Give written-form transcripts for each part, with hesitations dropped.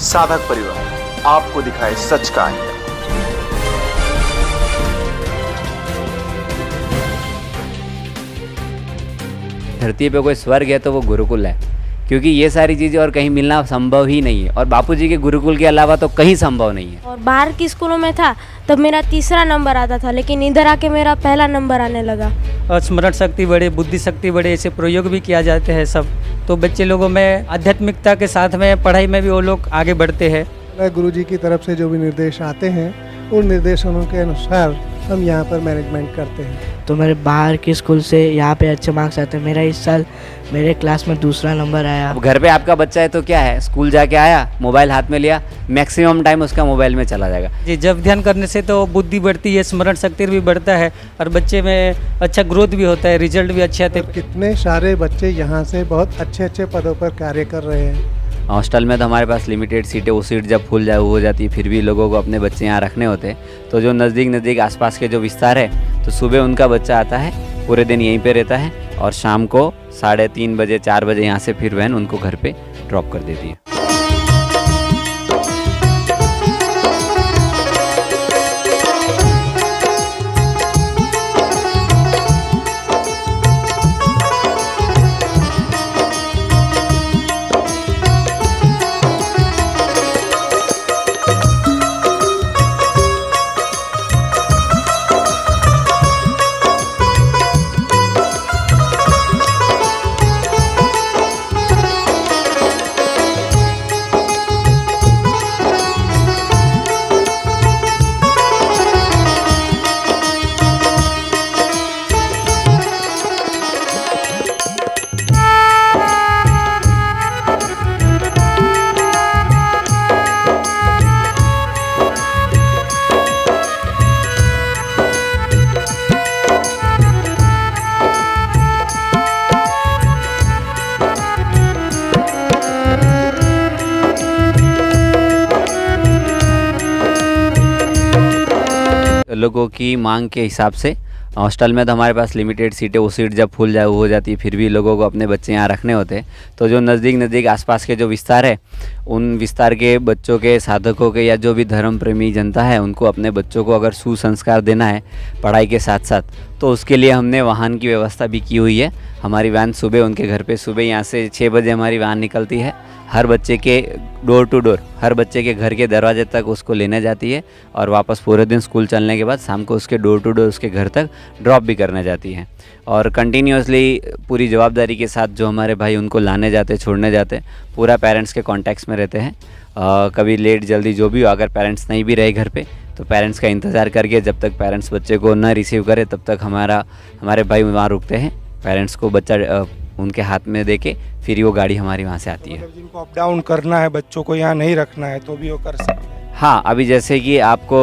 साधक परिवार आपको दिखाए सच का आईना। धरती पे कोई स्वर्ग है तो वो गुरुकुल है, क्योंकि ये सारी चीज़ें और कहीं मिलना संभव ही नहीं है, और बापूजी के गुरुकुल के अलावा तो कहीं संभव नहीं है। और बाहर की स्कूलों में था तब मेरा तीसरा नंबर आता था, लेकिन इधर आके मेरा पहला नंबर आने लगा। और स्मरण शक्ति बढ़े, बुद्धि शक्ति बढ़े, ऐसे प्रयोग भी किया जाते हैं सब, तो बच्चे लोगों में आध्यात्मिकता के साथ में पढ़ाई में भी वो लोग आगे बढ़ते हैं। गुरुजी की तरफ से जो भी निर्देश आते हैं उन निर्देशों के अनुसार हम यहाँ पर मैनेजमेंट करते हैं। तो मेरे बाहर के स्कूल से यहाँ पे अच्छे मार्क्स आते हैं। मेरा इस साल मेरे क्लास में दूसरा नंबर आया। अब घर पे आपका बच्चा है तो क्या है, स्कूल जाके आया, मोबाइल हाथ में लिया, मैक्सिमम टाइम उसका मोबाइल में चला जाएगा। जी, जब ध्यान करने से तो बुद्धि बढ़ती है, स्मरण शक्ति भी बढ़ता है और बच्चे में अच्छा ग्रोथ भी होता है, रिजल्ट भी अच्छे आते हैं। कितने सारे बच्चे यहाँ से बहुत अच्छे अच्छे पदों पर कार्य कर रहे हैं। हॉस्टल में तो हमारे पास लिमिटेड सीटें, वो सीट जब फुल हो जाती है, फिर भी लोगों को अपने बच्चे यहाँ रखने होते हैं। तो जो नज़दीक आसपास के जो विस्तार है, तो सुबह उनका बच्चा आता है, पूरे दिन यहीं पे रहता है, और शाम को 3:30 बजे 4 बजे यहाँ से फिर वैन उनको घर पे ड्रॉप कर देती है। लोगों की मांग के हिसाब से हॉस्टल में तो हमारे पास लिमिटेड सीटें, वो सीट जब फुल हो जाती है, फिर भी लोगों को अपने बच्चे यहाँ रखने होते हैं। तो जो नज़दीक आसपास के जो विस्तार है, उन विस्तार के बच्चों के, साधकों के, या जो भी धर्म प्रेमी जनता है, उनको अपने बच्चों को अगर सुसंस्कार देना है पढ़ाई के साथ साथ, तो उसके लिए हमने वाहन की व्यवस्था भी की हुई है। हमारी वैन सुबह उनके घर पे, सुबह यहाँ से 6 बजे हमारी वैन निकलती है, हर बच्चे के डोर टू डोर, हर बच्चे के घर के दरवाजे तक उसको लेने जाती है, और वापस पूरे दिन स्कूल चलने के बाद शाम को उसके डोर टू डोर उसके घर तक ड्रॉप भी करने जाती है। और कंटिन्यूसली पूरी जवाबदारी के साथ जो हमारे भाई उनको लाने जाते, छोड़ने जाते, पूरा पेरेंट्स के कॉन्टैक्ट्स में रहते हैं। कभी लेट जल्दी जो भी हो, अगर पेरेंट्स नहीं भी रहे घर पे, तो पेरेंट्स का इंतज़ार करके जब तक पेरेंट्स बच्चे को न रिसीव करे तब तक हमारे भाई वहाँ रुकते हैं। पेरेंट्स को बच्चा उनके हाथ में देके फिर वो गाड़ी हमारी वहाँ से आती है। मतलब जिनको अप डाउन करना है, बच्चों को यहाँ नहीं रखना है, तो भी वो कर सकते हैं। हाँ, अभी जैसे कि आपको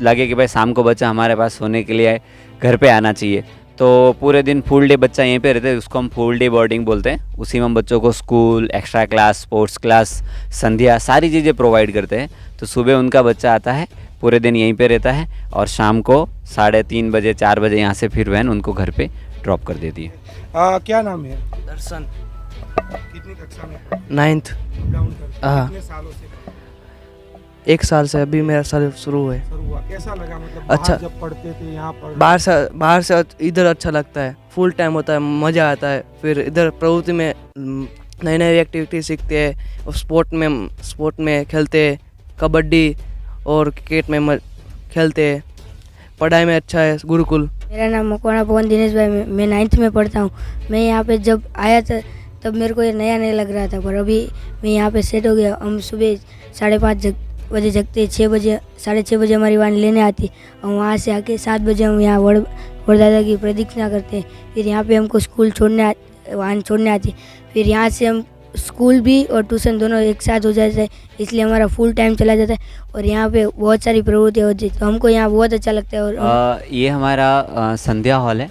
लगे कि भाई शाम को बच्चा हमारे पास सोने के लिए घर पे आना चाहिए, तो पूरे दिन फुल डे बच्चा यहीं पे रहता है, उसको हम फुल डे बोर्डिंग बोलते हैं। उसी में हम बच्चों को school, extra class, sports class, संध्या, सारी चीज़ें प्रोवाइड करते हैं। तो सुबह उनका बच्चा आता है, पूरे दिन यहीं पे रहता है, और शाम को 3:30 बजे 4 बजे यहाँ से फिर वैन उनको घर पे ड्रॉप कर देती है। क्या नाम है? दर्शन। कितनी कक्षा में? 9th। डाउन करते हैं? कितने सालों से? 1 साल से, अभी मेरा साल शुरू हुआ। कैसा लगा, मतलब अच्छा, जब पढ़ते थे यहाँ पर? बाहर से इधर अच्छा लगता है, फुल टाइम होता है, मज़ा आता है। फिर इधर प्रवृत्ति में नई नई एक्टिविटी सीखते हैं, और स्पोर्ट में खेलते हैं, कबड्डी और क्रिकेट में खेलते हैं। पढ़ाई में अच्छा है गुरुकुल। मेरा नाम मकवाना पवन दिनेश भाई, मैं 9th में पढ़ता हूँ। मैं यहाँ पे जब आया था तब मेरे को ये नया नहीं लग रहा था, पर अभी मैं यहाँ पे सेट हो गया। हम सुबह 5:30 बजे जगते, 6:30 बजे हमारी वाहन लेने आती, और वहाँ से आके 7 बजे हम यहाँ वड़दादा की प्रदक्षिणा करते हैं। फिर यहाँ पे हमको स्कूल वाहन छोड़ने आती, फिर यहाँ से हम स्कूल भी और ट्यूशन दोनों एक साथ हो जाता है, इसलिए हमारा फुल टाइम चला जाता है। और यहाँ पे बहुत सारी प्रवृत्तियाँ होती है, तो हमको यहाँ बहुत अच्छा लगता है। और ये हमारा संध्या हॉल है,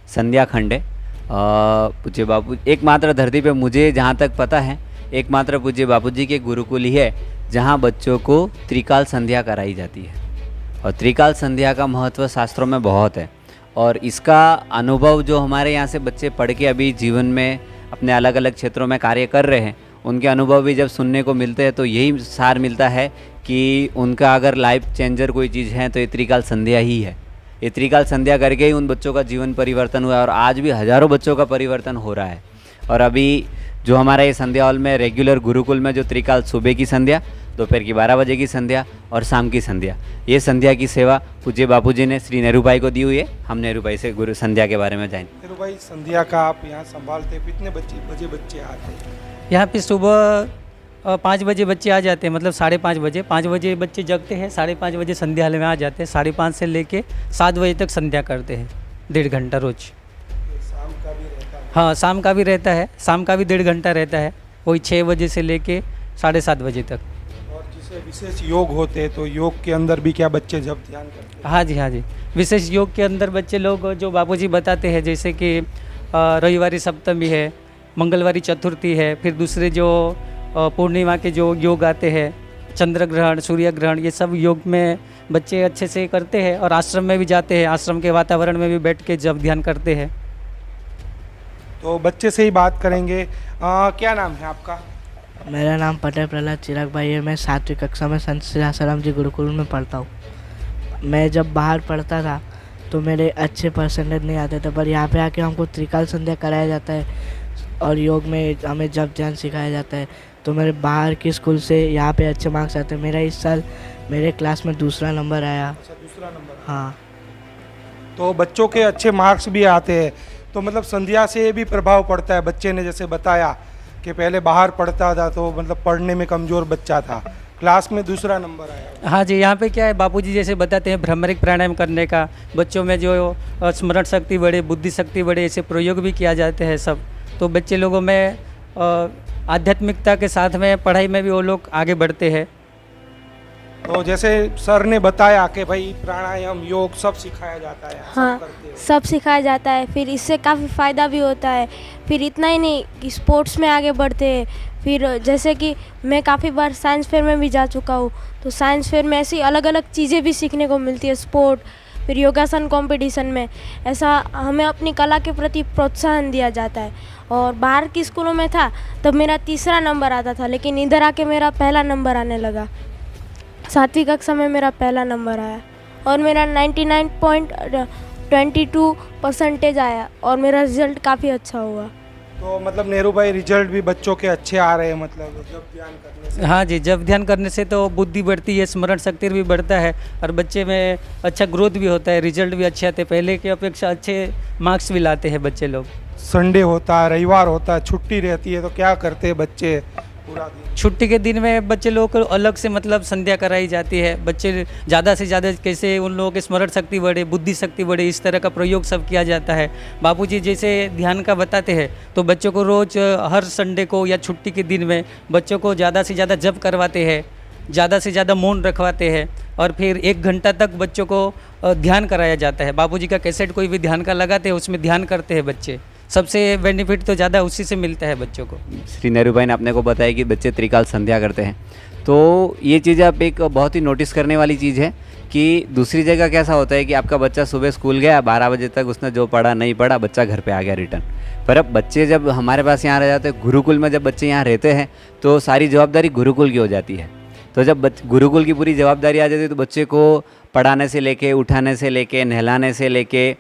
संध्या खंड है। पूज्य बापू एकमात्र धरती पे, मुझे जहाँ तक पता है, एकमात्र पूज्य बापूजी के गुरुकुल ही है जहाँ बच्चों को त्रिकाल संध्या कराई जाती है। और त्रिकाल संध्या का महत्व शास्त्रों में बहुत है, और इसका अनुभव जो हमारे यहाँ से बच्चे पढ़ के अभी जीवन में अपने अलग अलग क्षेत्रों में कार्य कर रहे हैं, उनके अनुभव भी जब सुनने को मिलते हैं तो यही सार मिलता है कि उनका अगर लाइफ चेंजर कोई चीज़ है तो ये त्रिकाल संध्या ही है। ये त्रिकाल संध्या करके ही उन बच्चों का जीवन परिवर्तन हुआ है और आज भी हज़ारों बच्चों का परिवर्तन हो रहा है। और अभी जो हमारा ये संध्या हॉल में रेगुलर गुरुकुल में जो त्रिकाल सुबह की संध्या, दोपहर की 12 बजे की संध्या और शाम की संध्या, ये संध्या की सेवा पूज्य बापूजी ने श्री नेहरू भाई को दी हुई है। हम नेहरू भाई से गुरु संध्या के बारे में जानेंगे। नेहरू भाई, संध्या का आप यहाँ संभालते हैं, कितने बजे बच्चे आते हैं? यहाँ पे सुबह 5 बजे बच्चे आ जाते हैं, मतलब 5:30 बजे। 5 बजे बच्चे जगते हैं, 5:30 बजे संध्या हॉल में आ जाते हैं। 5:30 से लेके 7 बजे तक संध्या करते हैं, 1.5 घंटा रोज। शाम का भी रहता है? हाँ, शाम का भी रहता है, शाम का भी 1.5 घंटा रहता है, वही 6 बजे से लेके 7:30 बजे तक। और जिसे विशेष योग होते हैं तो योग के अंदर भी क्या बच्चे जब ध्यान करते हैं? हाँ जी, हाँ जी। विशेष योग के अंदर बच्चे लोग जो बापूजी बताते हैं, जैसे कि रविवारी सप्तमी है, मंगलवारी चतुर्थी है, फिर दूसरे जो पूर्णिमा के जो योग आते हैं, चंद्र ग्रहण, सूर्य ग्रहण, ये सब योग में बच्चे अच्छे से करते हैं। और आश्रम में भी जाते हैं, आश्रम के वातावरण में भी बैठ के जब ध्यान करते हैं। तो बच्चे से ही बात करेंगे। क्या नाम है आपका? मेरा नाम पटेल प्रहलाद चिराग भाई है। मैं 7वीं कक्षा में संत श्री आसाराम जी गुरुकुल में पढ़ता हूँ। मैं जब बाहर पढ़ता था तो मेरे अच्छे परसेंटेज नहीं आते थे, पर यहाँ पे आके हमको त्रिकाल संध्या कराया जाता है और योग में हमें जप ध्यान सिखाया जाता है। तो मेरे बाहर की स्कूल से यहाँ पे अच्छे मार्क्स आते हैं। मेरा इस साल मेरे क्लास में 2रा नंबर आया। अच्छा, 2रा नंबर? हाँ। तो बच्चों के अच्छे मार्क्स भी आते हैं, तो मतलब संध्या से भी प्रभाव पड़ता है। बच्चे ने जैसे बताया कि पहले बाहर पढ़ता था तो मतलब पढ़ने में कमज़ोर बच्चा था, क्लास में 2रा नंबर आया। हाँ जी, यहाँ पे क्या है, बापूजी जैसे बताते हैं भ्रामरिक प्राणायाम करने का, बच्चों में जो स्मरण शक्ति बढ़े, बुद्धि शक्ति बढ़े, ऐसे प्रयोग भी किया जाते हैं सब। तो बच्चे लोगों में आध्यात्मिकता के साथ में पढ़ाई में भी वो लोग आगे बढ़ते हैं। तो जैसे सर ने बताया कि भाई प्राणायाम, योग सब सिखाया जाता है। हाँ, सब करते हैं। सब सिखाया जाता है। फिर इससे काफ़ी फ़ायदा भी होता है। फिर इतना ही नहीं कि स्पोर्ट्स में आगे बढ़ते हैं। फिर जैसे कि मैं काफ़ी बार साइंस फेयर में भी जा चुका हूँ, तो साइंस फेयर में ऐसी अलग अलग चीज़ें भी सीखने को मिलती है। स्पोर्ट, फिर योगासन कंपटीशन में ऐसा हमें अपनी कला के प्रति प्रोत्साहन दिया जाता है। और बाहर की स्कूलों में था तब मेरा 3रा नंबर आता था, लेकिन इधर आके मेरा पहला नंबर आने लगा। 7वीं कक्षा में मेरा पहला नंबर आया और मेरा 99.22% आया और मेरा रिजल्ट काफ़ी अच्छा हुआ। तो मतलब नेहरू भाई, रिजल्ट भी बच्चों के अच्छे आ रहे हैं मतलब जब ध्यान करने से? हाँ जी, जब ध्यान करने से तो बुद्धि बढ़ती है, स्मरण शक्ति भी बढ़ता है और बच्चे में अच्छा ग्रोथ भी होता है, रिजल्ट भी अच्छे आते हैं, पहले की अपेक्षा अच्छे मार्क्स भी लाते हैं बच्चे लोग। संडे होता है, रविवार होता है, छुट्टी रहती है, तो क्या करते हैं बच्चे पूरा दिन? छुट्टी के दिन में बच्चे लोगों को अलग से मतलब संध्या कराई जाती है। बच्चे ज़्यादा से ज़्यादा कैसे उन लोगों की स्मरण शक्ति बढ़े, बुद्धि शक्ति बढ़े, इस तरह का प्रयोग सब किया जाता है। बापूजी जैसे ध्यान का बताते हैं तो बच्चों को रोज़ हर संडे को या छुट्टी के दिन में बच्चों को ज़्यादा से ज़्यादा जप करवाते हैं, ज़्यादा से ज़्यादा मौन रखवाते हैं और फिर 1 घंटा तक बच्चों को ध्यान कराया जाता है। बापूजी का कैसेट कोई भी ध्यान का लगाते हैं, उसमें ध्यान करते हैं बच्चे। सबसे बेनिफिट तो ज़्यादा उसी से मिलता है बच्चों को। श्री नेहरू भाई ने अपने को बताया कि बच्चे त्रिकाल संध्या करते हैं, तो ये चीज़ आप एक बहुत ही नोटिस करने वाली चीज़ है कि दूसरी जगह कैसा होता है कि आपका बच्चा सुबह स्कूल गया, 12 बजे तक उसने जो पढ़ा नहीं पढ़ा, बच्चा घर पे आ गया रिटर्न। पर अब बच्चे जब हमारे पास यहाँ रह जाते हैं, गुरुकुल में जब बच्चे यहाँ रहते हैं तो सारी जवाबदारी गुरुकुल की हो जाती है। तो जब गुरुकुल की पूरी जवाबदारी आ जाती है तो बच्चे को पढ़ाने से लेके, उठाने से लेके, नहलाने से लेके,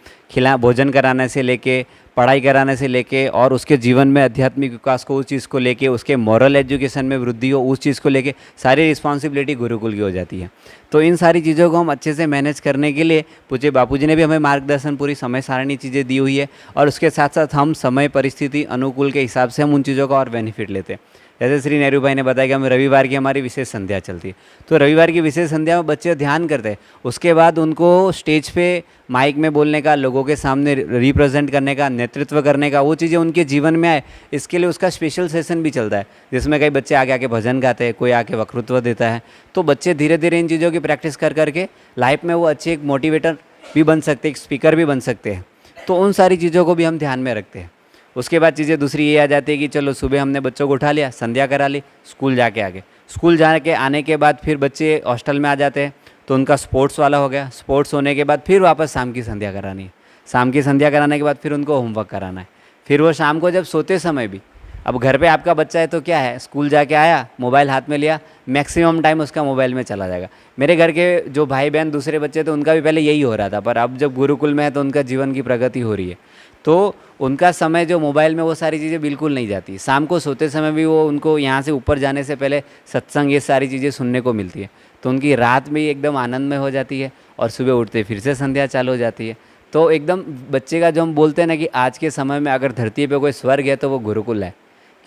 भोजन कराने से लेके, पढ़ाई कराने से लेके और उसके जीवन में आध्यात्मिक विकास को, उस चीज़ को लेके, उसके मॉरल एजुकेशन में वृद्धि हो, उस चीज़ को लेके सारी रिस्पॉन्सिबिलिटी गुरुकुल की हो जाती है। तो इन सारी चीज़ों को हम अच्छे से मैनेज करने के लिए पूज्य बापूजी ने भी हमें मार्गदर्शन, पूरी समय सारणी चीज़ें दी हुई है और उसके साथ साथ हम समय परिस्थिति अनुकूल के हिसाब से हम उन चीज़ों का और बेनिफिट लेते हैं। जैसे श्री नेहरू भाई ने बताया कि हम रविवार की हमारी विशेष संध्या चलती है, तो रविवार की विशेष संध्या में बच्चे ध्यान करते हैं। उसके बाद उनको स्टेज पे माइक में बोलने का, लोगों के सामने रिप्रेजेंट करने का, नेतृत्व करने का, वो चीज़ें उनके जीवन में आए, इसके लिए उसका स्पेशल सेशन भी चलता है, जिसमें कई बच्चे आके आके भजन गाते हैं, कोई आके वक्तृत्व देता है। तो बच्चे धीरे धीरे इन चीज़ों की प्रैक्टिस कर करके लाइफ में वो अच्छे एक मोटिवेटर भी बन सकते हैं, एक स्पीकर भी बन सकते हैं। तो उन सारी चीज़ों को भी हम ध्यान में रखते हैं। उसके बाद चीज़ें दूसरी ये आ जाती है कि चलो सुबह हमने बच्चों को उठा लिया, संध्या करा ली, स्कूल जाके आगे, स्कूल जाके आने के बाद फिर बच्चे हॉस्टल में आ जाते हैं, तो उनका स्पोर्ट्स वाला हो गया। स्पोर्ट्स होने के बाद फिर वापस शाम की संध्या करानी है, शाम की संध्या कराने के बाद फिर उनको होमवर्क कराना है। फिर वो शाम को जब सोते समय भी अब घर पे आपका बच्चा है तो क्या है, स्कूल जाके आया, मोबाइल हाथ में लिया, मैक्सिमम टाइम उसका मोबाइल में चला जाएगा। मेरे घर के जो भाई बहन दूसरे बच्चे थे उनका भी पहले यही हो रहा था, पर अब जब गुरुकुल में है तो उनका जीवन की प्रगति हो रही है, तो उनका समय जो मोबाइल में वो सारी चीज़ें बिल्कुल नहीं जाती। शाम को सोते समय भी वो उनको यहाँ से ऊपर जाने से पहले सत्संग ये सारी चीज़ें सुनने को मिलती है, तो उनकी रात भी एकदम आनंदमय हो जाती है और सुबह उठते फिर से संध्या चालू हो जाती है। तो एकदम बच्चे का जो हम बोलते हैं ना कि आज के समय में अगर धरती पे कोई स्वर्ग है तो वो गुरुकुल है,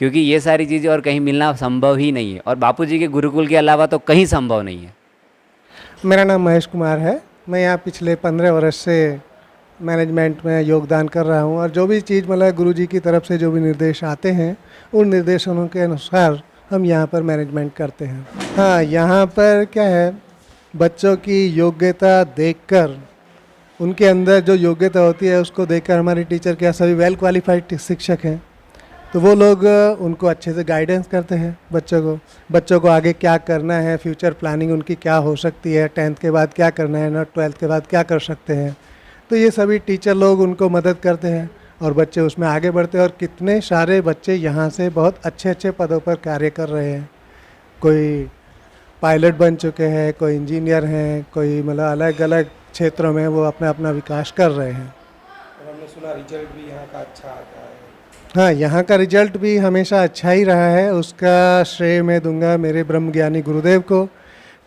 क्योंकि ये सारी चीज़ें और कहीं मिलना संभव ही नहीं है, और बापूजी के गुरुकुल के अलावा तो कहीं संभव नहीं है। मेरा नाम महेश कुमार है। मैं यहाँ पिछले 15 वर्ष से मैनेजमेंट में योगदान कर रहा हूँ, और जो भी चीज़ मतलब गुरुजी की तरफ से जो भी निर्देश आते हैं उन निर्देशों के अनुसार हम यहाँ पर मैनेजमेंट करते हैं। हाँ, यहाँ पर क्या है, बच्चों की योग्यता देखकर, उनके अंदर जो योग्यता होती है उसको देखकर हमारे टीचर क्या सभी वेल क्वालिफाइड शिक्षक हैं, तो वो लोग उनको अच्छे से गाइडेंस करते हैं बच्चों को आगे क्या करना है, फ्यूचर प्लानिंग उनकी क्या हो सकती है, 10th के बाद क्या करना है ना, 12th के बाद क्या कर सकते हैं, तो ये सभी टीचर लोग उनको मदद करते हैं और बच्चे उसमें आगे बढ़ते हैं। और कितने सारे बच्चे यहाँ से बहुत अच्छे अच्छे पदों पर कार्य कर रहे हैं, कोई पायलट बन चुके हैं, कोई इंजीनियर हैं, कोई मतलब अलग अलग क्षेत्रों में वो अपना अपना विकास कर रहे हैं। और हमने सुना रिजल्ट भी यहाँ का अच्छा आता है। हाँ, यहाँ का रिजल्ट भी हमेशा अच्छा ही रहा है। उसका श्रेय मैं दूंगा मेरे ब्रह्मज्ञानी गुरुदेव को,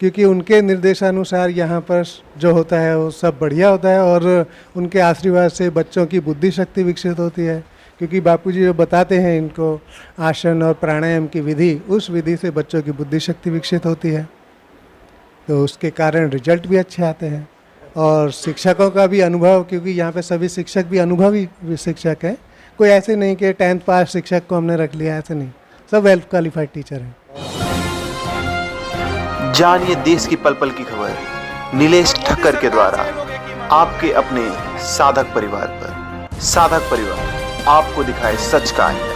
क्योंकि उनके निर्देशानुसार यहाँ पर जो होता है वो सब बढ़िया होता है, और उनके आशीर्वाद से बच्चों की बुद्धि शक्ति विकसित होती है। क्योंकि बापूजी जो बताते हैं इनको आसन और प्राणायाम की विधि, उस विधि से बच्चों की बुद्धि शक्ति विकसित होती है, तो उसके कारण रिजल्ट भी अच्छे आते हैं। और शिक्षकों का भी अनुभव, क्योंकि यहाँ पे सभी शिक्षक भी अनुभवी शिक्षक हैं, कोई ऐसे नहीं कि 10th पास शिक्षक को हमने रख लिया, ऐसे नहीं, सब वेल क्वालिफाइड टीचर हैं। जानिए देश की पल पल की खबर नीलेश ठक्कर के द्वारा आपके अपने साधक परिवार पर। साधक परिवार आपको दिखाए सच का आईना।